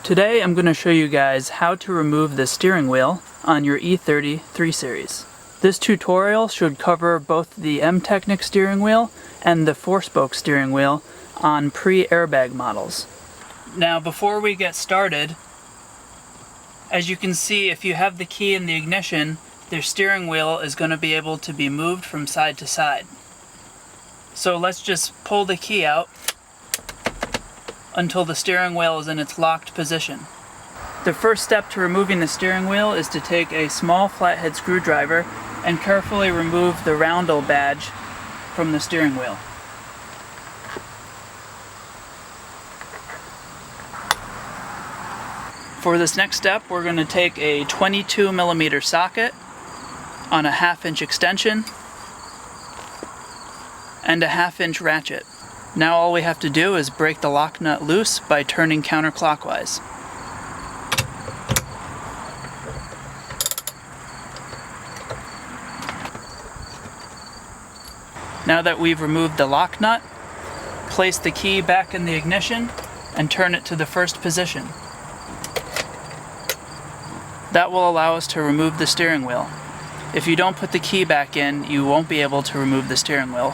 Today I'm going to show you guys how to remove the steering wheel on your E30 3 Series. This tutorial should cover both the M-Technic steering wheel and the 4-spoke steering wheel on pre-airbag models. Now before we get started, as you can see, if you have the key in the ignition, the steering wheel is going to be able to be moved from side to side. So let's just pull the key out until the steering wheel is in its locked position. The first step to removing the steering wheel is to take a small flathead screwdriver and carefully remove the roundel badge from the steering wheel. For this next step, we're going to take a 22mm socket on a 1/2-inch extension and a 1/2-inch ratchet. Now all we have to do is break the lock nut loose by turning counterclockwise. Now that we've removed the lock nut, place the key back in the ignition and turn it to the first position. That will allow us to remove the steering wheel. If you don't put the key back in, you won't be able to remove the steering wheel.